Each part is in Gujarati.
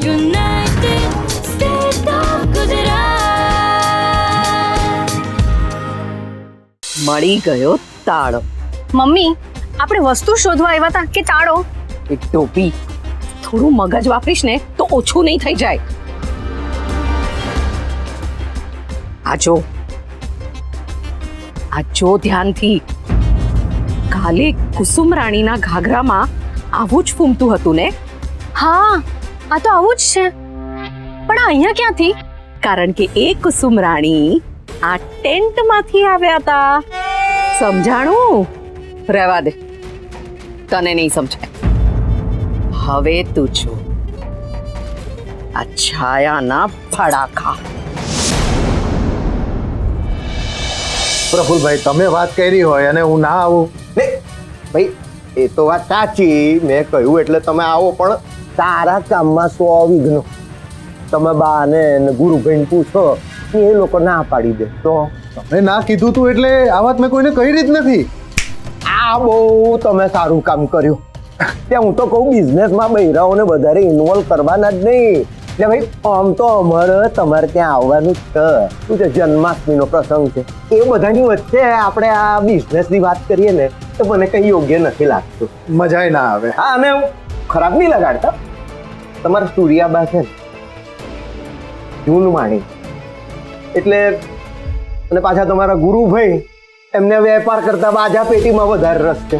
United States of Gujarat. મળી ગયો તાળો. મમ્મી, આપણે વસ્તુ શોધવા આવ્યા હતા કે તાળો? એક ટોપી, થોડું મગજ વાપરીશ ને તો ઓછું નહીં થઈ જાય. આ જો ધ્યાનથી. કાલે કુસુમ રાણીના ઘાઘરામાં આવું જ ફૂમતું હતું ને? હા, આ તો આવું જ છે. પણ આ અહીંયા ક્યાંથી? કારણ કે એ કુસુમ રાણી આ ટેન્ટમાંથી આવ્યા હતા. સમજાણું? રહેવા દે, તને નહીં સમજાય. હવે તું છો આ છાયાના ફડાખા. પ્રફુલભાઈ, તમે વાત કરી હોય અને હું ના આવું ને ભાઈ, એ તો વાત સાચી, મેં કહ્યું એટલે તમે આવો, પણ તારા કામમાં 100 વિઘ્નો. તમે બાને ને ગુરુભાઈને પૂછો, એ લોકો ના પાડી દે તો? તમે ના કીધું તું એટલે આ વાત મેં કોઈને કહી જ નથી. આ બહુ તમે સારું કામ કર્યું. ત્યાં હું તો કહું, બિઝનેસમાં બૈરાઓને વધારે ઇન્વોલ્વ કરવાના જ નહીં. એટલે ભાઈ, આમ તો અમારે તમારે ત્યાં આવવાનું જ છે. શું છે, જન્માષ્ટમીનો પ્રસંગ છે, એ બધાની વચ્ચે આપણે આ બિઝનેસની વાત કરીએ ને તો મને કંઈ યોગ્ય નથી લાગતું. મજાય ના આવે. હા, અને ખરાબ નહીં લગાડતા. તમારા સૂર્યાબા છે ને, જૂન માણી, એટલે અને પાછા તમારા ગુરુભાઈ, એમને વેપાર કરતા બાજા પેટીમાં વધારે રસ છે.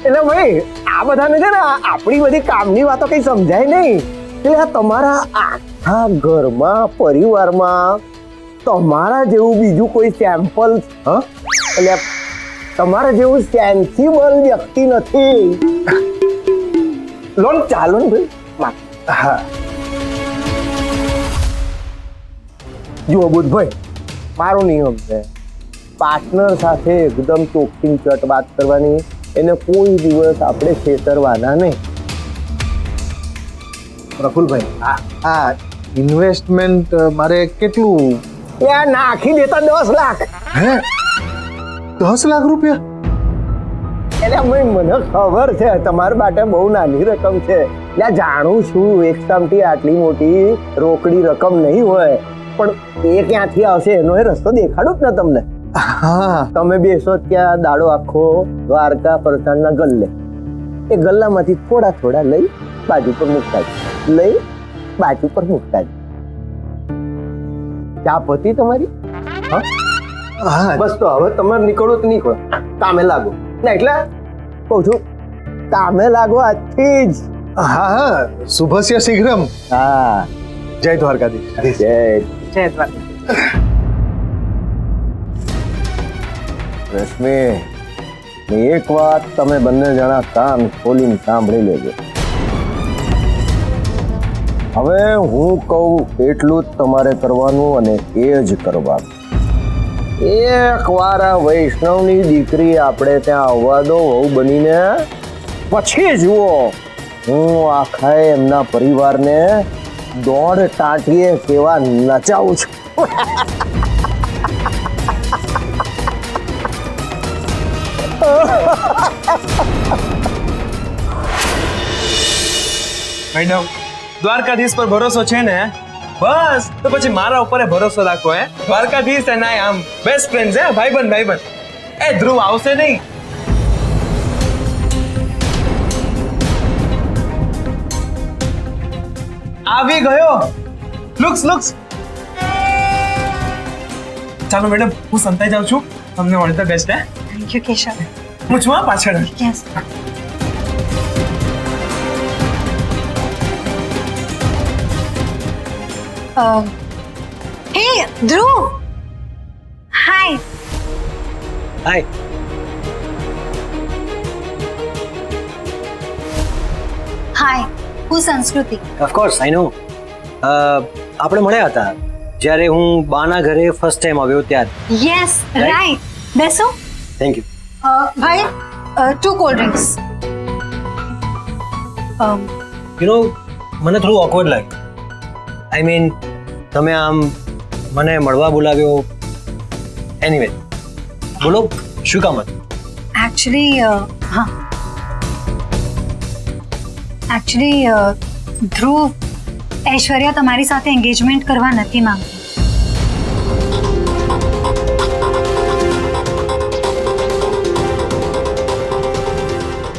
એટલે ભાઈ, આ બધાને છે ને આપણી બધી કામની વાતો કઈ સમજાય નહીં. એટલે આ તમારા આખા ઘરમાં, પરિવારમાં તમારા જેવું બીજું કોઈ સેમ્પલ, એટલે તમારા જેવું સેન્સિબલ વ્યક્તિ નથી. લોન ચાલો ને ભાઈ. હા, જુઓ બુધભાઈ, મારો નિયમ છે, પાર્ટનર સાથે એકદમ ચોખ્ખી ચટ વાત કરવાની. એને કોઈ દિવસ આપણે છેતરવાના નહીં. પ્રફુલભાઈ, આ ઇન્વેસ્ટમેન્ટ મારે કેટલું? એ નાખી દેતા 10 લાખ. હે, 10 લાખ રૂપિયા? એટલે મને ખબર છે તમારા માટે બહુ નાની રકમ છે. એટલે જાણું છું, એક સામથી આટલી મોટી રોકડી રકમ નહીં હોય, પણ એ ક્યાંથી આવશે એનો એ રસ્તો દેખાડું જ ને તમને. હા, તમે બેસો ત્યાં દાડો આખો દ્વારકા ફરસાણના ગલ્લે, એ ગલ્લામાંથી થોડા થોડા લઈ બાજુ પર મૂકતા જ, લઈ બાજુ પર મૂકતા જ. ચા પતી તમારી? હા, બસ, તો હવે તમારે નીકળો તો નીકળો, કામે લાગો. ના એટલે કહું છું, કામે લાગો આજથી જ. હા, હા, શુભસ્ય શીઘ્રમ. હા, જય દ્વારકાધીશ. જય જય દ્વારકા. રશ્મિ, એક વાત તમે બંને જણા કાન ખોલીને સાંભળી લેજો. હવે હું કહું એટલું જ તમારે કરવાનું અને એ જ કરવાનું. એક વાર આ વૈષ્ણવની દીકરી આપણે ત્યાં આવવા દો વહુ બનીને, પછી જુઓ હું આખા એમના પરિવારને દોઢ ટાંટીએ કેવા નચાવું છું. મેડમ, દ્વારકાધીશ પર ભરોસો છે ને? બસ, તો પછી મારા ઉપર ભરોસો રાખો. દ્વારકાધીશ અને આમ બેસ્ટ ફ્રેન્ડ છે, ભાઈબંધ. એ ધ્રુવ આવશે નહીં? આવી ગયો. લુક્સ. ચાલો મેડમ, હું સંતાઈ જાઉં છું. તમને all the best. Thank you Keshav. હું છું પાછળ. યસ. Hey, Dhruv. Hi. હાય. Hi. હું સંસ્કૃતિ. ઓફકોર્સ આઈ નો. આપણે મળ્યા હતા જ્યારે હું બાના ઘરે ફર્સ્ટ ટાઈમ આવ્યો ત્યારે. Yes, right. બેસો. Thank you. ભાઈ, 2 cold drinks. યુ નો, મને થોડું ઓકવર્ડ લાગ્યું. આઈ મીન, તમે આમ મને મળવા બોલાવ્યો. એનીવે, બોલો શું કામ હતું? Actually, Dhruv, ઐશ્વર્યા તમારી સાથે એન્ગેજમેન્ટ કરવા નથી માંગતી.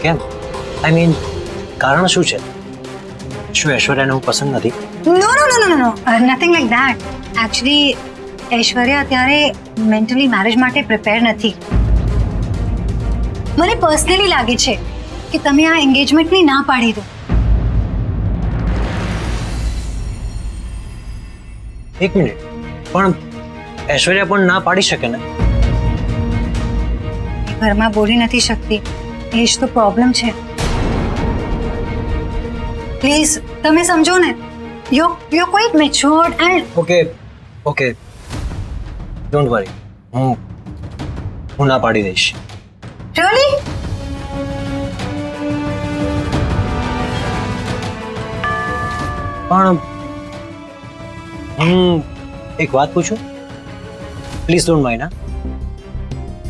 કેમ? આઈ મીન કારણ શું છે? શું ઐશ્વર્યાને હું પસંદ નથી? No nothing like that. Actually Aishwarya અત્યારે મેન્ટલી મેરેજ માટે પ્રિપેર નથી. મને પર્સનલી લાગે છે કે તમે આ એન્ગેજમેન્ટની ના પાડી દો. એક મિનિટ, પણ ઐશ્વર્યા પણ ના પાડી શકે ને? ઘરમાં બોલી નથી શકતી, એ જ તો પ્રોબ્લેમ છે. પ્લીઝ તમે સમજો ને. You quite matured and okay don't worry, હું ના પાડી દઈશ. રિયલી? પણ હું એક વાત પૂછું? Please don't mind.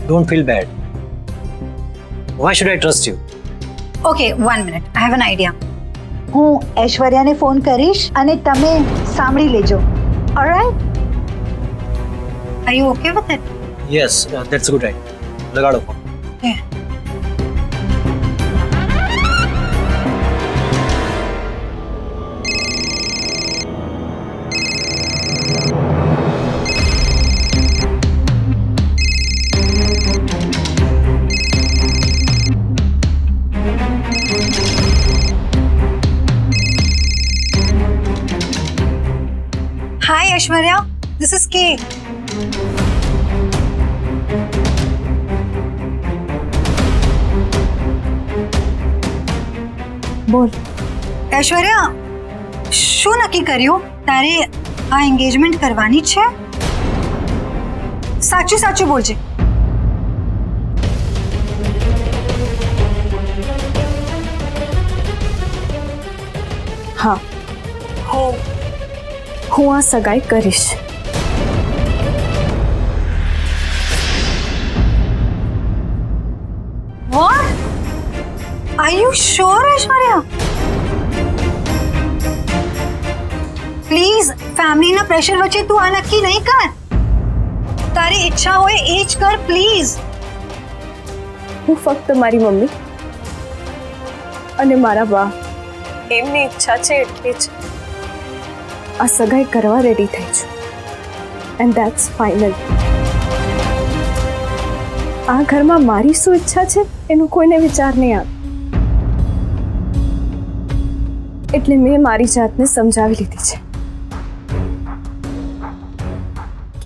Don't feel bad. Why should I trust you? Okay 1 minute, I have an idea. હું ઐશ્વર્યાને ફોન કરીશ અને તમે સાંભળી લેજો. Alright? Are you okay with it? Yes, that's good right. લગાડો ફોન. Hi Aishwarya, this is Kay. બોલ. ઐશ્વર્યા, શું નક્કી કર્યું? તારે આ એન્ગેજમેન્ટ કરવાની છે? સાચું બોલજે. હા, હું આ સગાઈ કરીશ. What? Are you sure, Aishwarya? Please, ફેમિલીના પ્રેશર વચ્ચે તું આ નક્કી નહીં કર. તારી ઈચ્છા હોય એ જ કર, પ્લીઝ. હું ફક્ત મારી મમ્મી અને મારા બા એમની ઈચ્છા છે એટલે જ આ સગાઈ કરવા રેડી થઈ છું. And that's final. આ ઘરમાં મારી શું ઈચ્છા છે એનું કોઈને વિચાર નહીં આવે. એટલે મેં મારી જાતને સમજાવી લીધી છે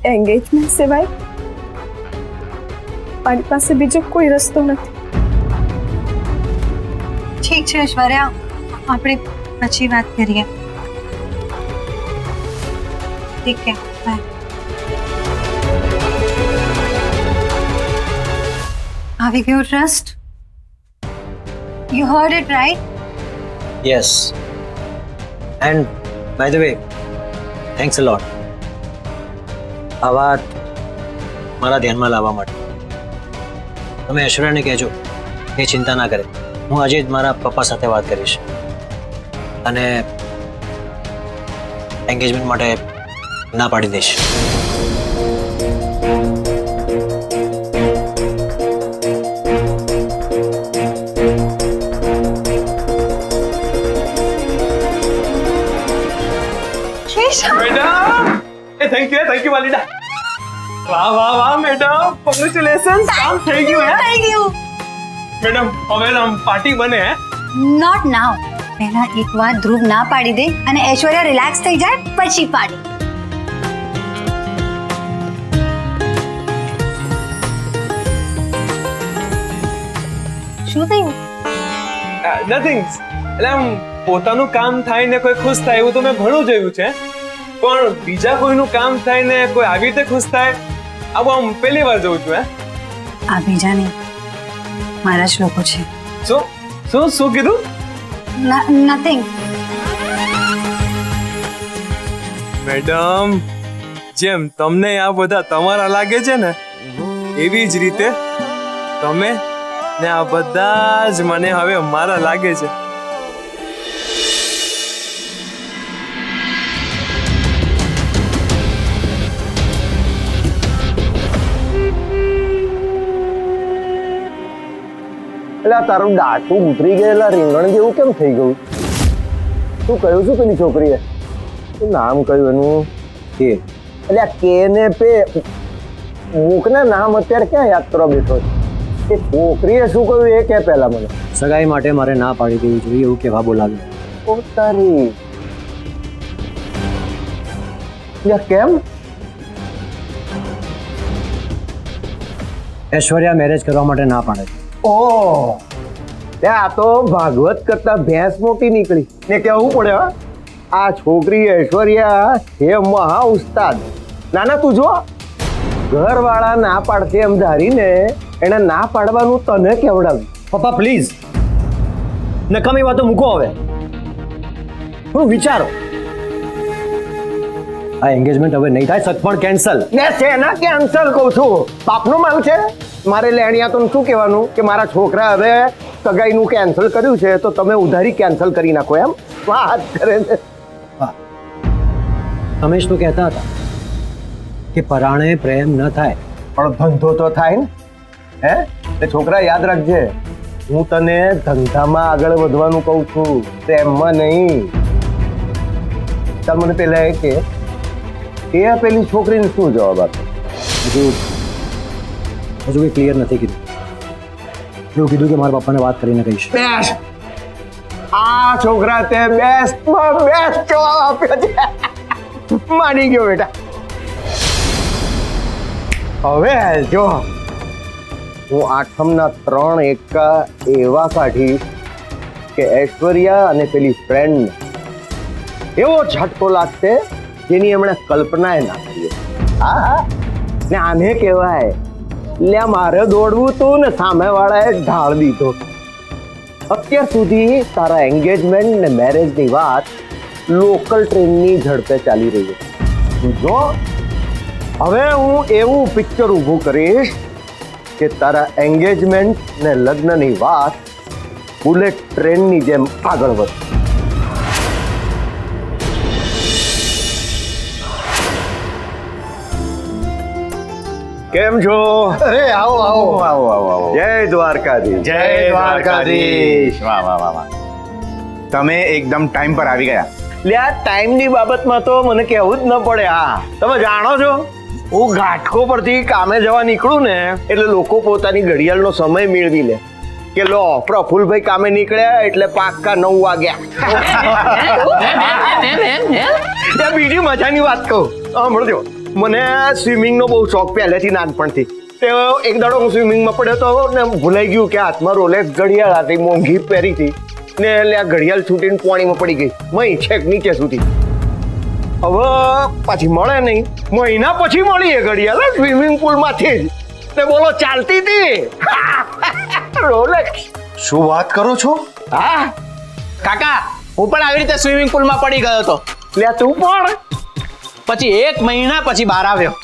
કે એન્ગેજમેન્ટ સિવાય મારી પાસે બીજો કોઈ રસ્તો નથી. ઠીક છે ઐશ્વર્યા, આપણે પછી વાત કરીએ. ઠીક છે, બાય. આવી ગયો trust? You heard it right? Yes, and by the way thanks a lot આ વાત મારા ધ્યાનમાં લાવવા માટે. તમે ઐશ્વર્યાને કહેજો એ ચિંતા ના કરે. હું આજે જ મારા પપ્પા સાથે વાત કરીશ અને એન્ગેજમેન્ટ માટે ના પાડી દઈશ. મેડમ, થેન્ક યુ વાલીડા. વાહ મેડમ, કોંગ્રેચ્યુલેશન્સ. કામ થઈ ગયું હે? થઈ ગયું. મેડમ, હવે આમ પાર્ટી બને હે? નોટ નાઉ. પહેલા એક વાર ધ્રુવ ના પાડી દે અને ઐશ્વર્યા રિલેક્સ થઈ જાય પછી પાડી. શું થયું? નથિંગ. એટલે આમ પોતાનું કામ થાય ને કોઈ ખુશ થાય એવું તો મેં ઘણું જોયું છે, પણ બીજા કોઈનું કામ થાય ને કોઈ આવી રીતે ખુશ થાય આવું આમ પહેલી વાર જોઉં છું. આ બીજા નહીં, મારા જ લોકો છે. શું કીધું? નથિંગ. મેડમ, જેમ તમને આ બધા તમારા લાગે છે ને એવી જ રીતે તમે ને આ બધા જ મને હવે મારા લાગે છે. એટલે આ તારું ડાટું ઉતરી ગયેલા રીંગણ જેવું કેમ થઈ ગયું? શું કહ્યું શું પેલી છોકરીએ? શું નામ કહ્યું એનું? કે એટલે આ કે ને પે મૂકના નામ અત્યારે ક્યાં યાદ કરવા બેઠો છે? એ છોકરીએ શું કહ્યું એ કે પહેલા મને. સગાઈ માટે મારે ના પાડી દેવી જોઈએ એવું કહેવા બોલાવ્યું. ઓ તારી, કેમ? ઐશ્વર્યા મેરેજ કરવા માટે ના પાડે છે. ઓહ, આ તો ભાગવત કરતા ભેંસ મોટી નીકળી ને કેવું પડે. આ છોકરી ઐશ્વર્યા છે મહા ઉસ્તાદ. નાના તું જો, ઘરવાળા ના પાડશે એમ ધારીને એને ના પાડવાનું તને કેવડાવ્યું. પપ્પા પ્લીઝ, નકામી વાતો મૂકો હવે. થોડું વિચારો. આ એન્ગેજમેન્ટ હવે નહીં થાય, સગપણ કેન્સલ. ને શેના કેન્સલ કહું છું? બાપનો માલ છે મારે લેણિયા તો શું કહેવાનું કે મારા છોકરા હવે સગાઈનું કેન્સલ કર્યું છે તો તમે ઉધારી કેન્સલ કરી નાખો એમ વાત કરે છે. તમે જ તો કહેતા હતા કે પરાણે પ્રેમ ન થાય. પણ ધંધો તો થાય ને. હે એ છોકરા યાદ રાખજે, હું તને ધંધામાં આગળ વધવાનું કહું છું, પ્રેમમાં નહીં. ચાલ મને પેલા એ કે એ પેલી છોકરીને શું જવાબ આપ્યો? હજુ કંઈ ક્લિયર નથી કીધું. એવું કીધું કે મારા પપ્પાને વાત કરીને કહીશ. બેસ. આ છોકરા તે બેસ્ટમાં બેસ્ટ જવાબ આપ્યો છે. માની ગયો બેટા. હવે જો હું આઠમના 3 એકા એવા કાઢીશ કે ઐશ્વર્યા અને પેલી ફ્રેન્ડ એવો ઝટકો લાગશે જેની એમણે કલ્પના ના કરી. હા, ને આને કહેવાય લે મારે દોડવું તું ને સામેવાળાએ ઢાળ દીધો. અત્યાર સુધી તારા એન્ગેજમેન્ટ ને મેરેજની વાત લોકલ ટ્રેનની ઝડપે ચાલી રહી છે. જો હવે હું એવું પિક્ચર ઊભું કરીશ કે તારા એન્ગેજમેન્ટ ને લગ્નની વાત બુલેટ ટ્રેનની જેમ આગળ વધે. કેમ છો? અરે આવો આવો આવો આવો આવો. જય દ્વારકાધીશ. જય દ્વારકાધીશ. વાહ વાહ વાહ વાહ, તમે એકદમ ટાઈમ પર આવી ગયા. લે આ ટાઈમની બાબતમાં તો મને કહેવું જ ન પડે. હા, તમે જાણો છો હું ઘાટકો પરથી કામે જવા નીકળું ને એટલે લોકો પોતાની ઘડિયાળનો સમય મેળવી લે કે લો પ્રફુલભાઈ કામે નીકળ્યા એટલે પાક્કા 9 વાગ્યા. બીજી મજાની વાત કહું, સાંભળજો. મને સ્વિમિંગનો બહુ શોખ પહેલેથી નાનપણથી. તે એક દાડો હું સ્વિમિંગમાં પડ્યો તો ને ભૂલાઈ ગયું કે હાથમાં રોલેક્સ ઘડિયાળ હતી, મોંઘી પહેરી હતી ને એટલે આ ઘડિયાળ છૂટીને પાણીમાં પડી ગઈ. મહી છેક નીચે સુધી. હવે પછી મળે નહીં, મહિના પછી મળી એ ઘડિયાળ સ્વિમિંગ પુલમાંથી જ. ને બોલો ચાલતી હતી રોલેક્સ. શું વાત કરો છો? હા કાકા, હું પણ આવી રીતે સ્વિમિંગ પુલમાં પડી ગયો હતો. લે તું પણ પછી 1 મહિના પછી બહાર આવ્યો.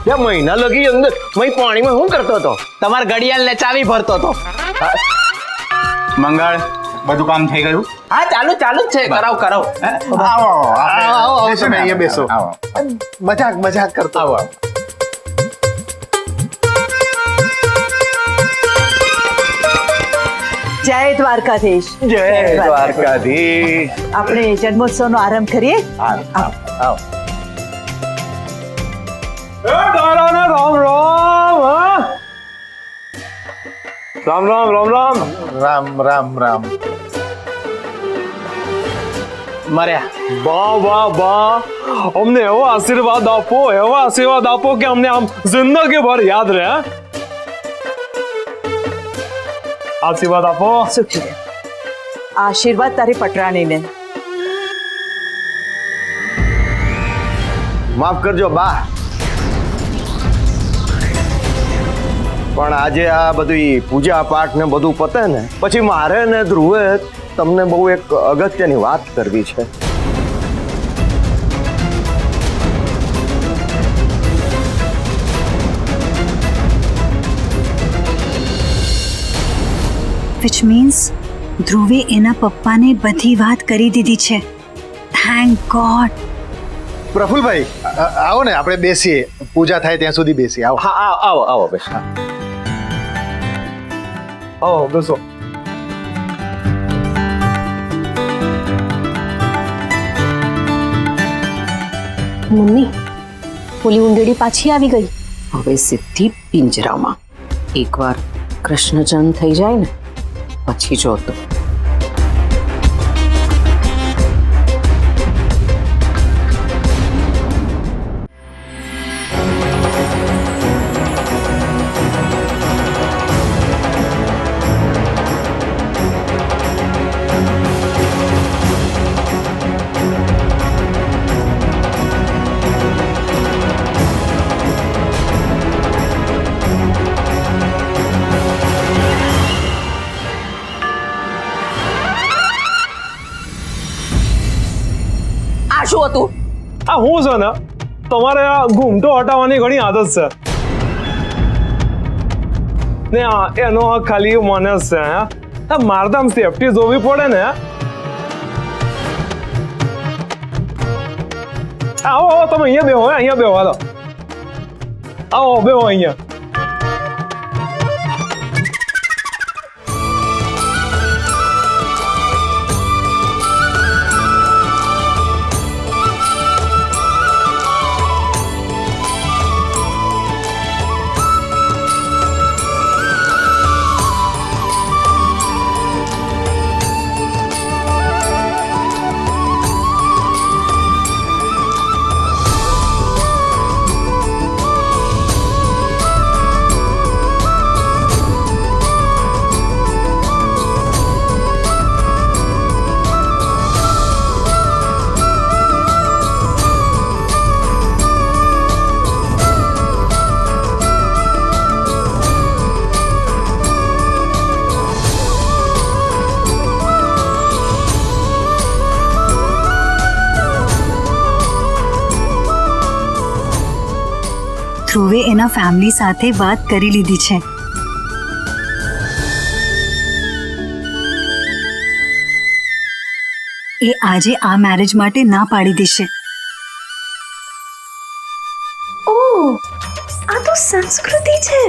2 મહિના લગી અંદર પાણીમાં શું કરતો હતો? તમારા ઘડિયાળને ચાવી ભરતો હતો. મંગળ, બધું કામ થઈ ગયું? હા, ચાલુ જ છે. કરાવ આવો આવો આવો, બેસો ને અહીંયા બેસો. આવો, મજાક કરતો. આવો જય દ્વારકાધીશ. જય દ્વારકાધીશ. આપણે જન્મોત્સવનો આરંભ કરીએ. આવો. રામ રામ. રામ રામ રામ રામ. રામ રામ રામ. મર્યા. વાહ વાહ વાહ, અમને એવો આશીર્વાદ આપો કે અમને આમ જિંદગીભર યાદ રહે. આશીર્વાદ આપો. સુખી રહે. આશીર્વાદ તારી પટરાણીને. માફ કરજો બા, પણ આજે આ બધી પૂજા પાઠ ને બધું પતે ને પછી મારે ને ધ્રુવે તમને બહુ એક અગત્યની વાત કરવી છે. વિચ મીન્સ ધ્રુવે એના પપ્પાને બધી વાત કરી દીધી છે. Thank God. પ્રફુલભાઈ આવો ને, આપણે બેસીએ. પૂજા થાય ત્યાં સુધી બેસીએ. આવો. હા આવો બેસ. આવો બેસો. મમ્મી ઓલી ઉંદરડી પાછી આવી ગઈ. હવે સીધી પિંજરામાં. એકવાર કૃષ્ણ જન્મ થઈ જાય ને પછી જોતો. આ શું હતું? આ હું છે ને તમારે આ ઘૂમટો હટાવવાની ઘણી આદત છે ને એનો હક ખાલી મને જ છે. મારે તો આમ સેફટી જોવી પડે ને. આવો આવો તમે અહીંયા બેહો, અહીંયા બેહો. હાલો આવો બેહો અહીંયા. ધ્રુવે એના ફેમિલી સાથે વાત કરી લીધી છે. એ આજે આ મેરેજ માટે ના પાડી દેશે. ઓહ આ તો સંસ્કૃતિ છે.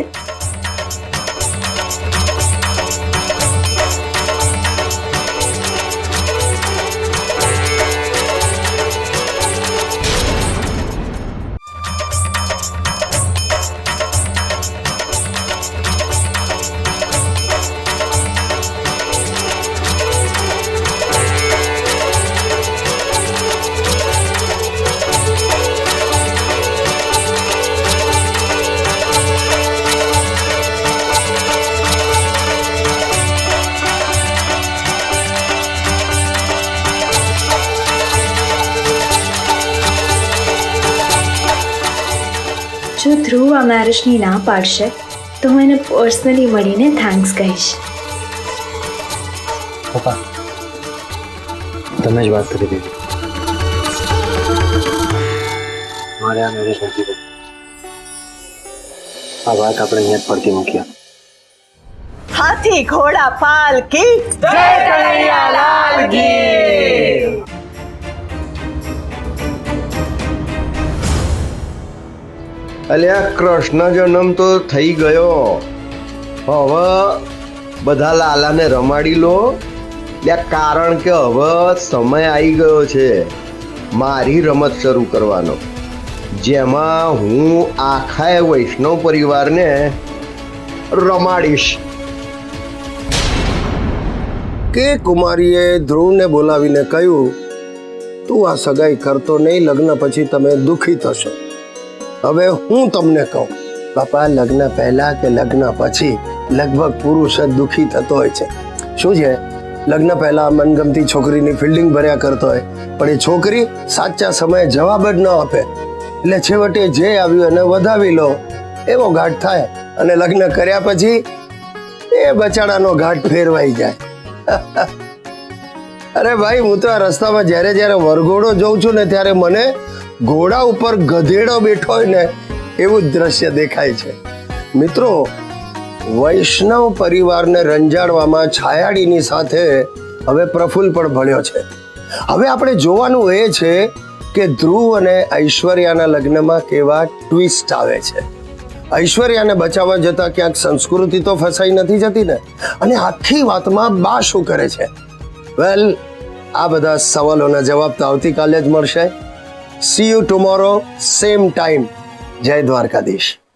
જો ધ્રુવ આ મેરેજની ના પાડશે તો હું એને પર્સનલી મળીને થેન્ક્સ કહીશ. પપ્પા તમે જ વાત કરી દીધી. મારે આ મેરેજ નથી કરવું. આ વાત આપણે અહીંયા જ પડતી મૂક્યા. હાથી ઘોડા પાલકી જય કનૈયાલાલ કી. અલ્યા કૃષ્ણ જન્મ તો થઈ ગયો, હવે બધા લાલાને રમાડી લો. કારણ કે હવે સમય આવી ગયો છે મારી રમત શરૂ કરવાનો, જેમાં હું આખા વૈષ્ણવ પરિવારને રમાડીશ. કે કુમારીએ ધ્રુવને બોલાવીને કહ્યું, તું આ સગાઈ કરતો નહીં, લગ્ન પછી તમે દુઃખી થશો. હવે હું તમને કહું બાપા, લગ્ન પહેલા કે લગ્ન પછી લગભગ પુરુષ જ દુઃખી થતો હોય છે. શું છે, લગ્ન પહેલા મનગમતી છોકરીની ફિલ્ડિંગ ભર્યા કરતો હોય, પણ એ છોકરી સાચા સમયે જવાબ જ ન આપે, એટલે છેવટે જે આવ્યું એને વધાવી લો એવો ઘાટ થાય, અને લગ્ન કર્યા પછી એ બચાડાનો ઘાટ ફેરવાઈ જાય. અરે ભાઈ, હું તો આ રસ્તામાં જ્યારે વરઘોડો જોઉં છું ને ત્યારે મને ઘોડા ઉપર ગધેડો બેઠો હોય ને એવું જ દ્રશ્ય દેખાય છે. મિત્રો, વૈષ્ણવ પરિવારને રંજાડવામાં છાયાડીની સાથે હવે પ્રફુલ્લ પણ ભળ્યો છે. હવે આપણે જોવાનું એ છે કે ધ્રુવ અને ઐશ્વર્યાના લગ્નમાં કેવા ટ્વિસ્ટ આવે છે. ઐશ્વર્યાને બચાવવા જતા ક્યાંક સંસ્કૃતિ તો ફસાઈ નથી જતી ને? અને આખી વાતમાં બા શું કરે છે? વેલ, આ બધા સવાલોના જવાબ તો આવતીકાલે જ મળશે. See you tomorrow, same time. Jai Dwarkadhish.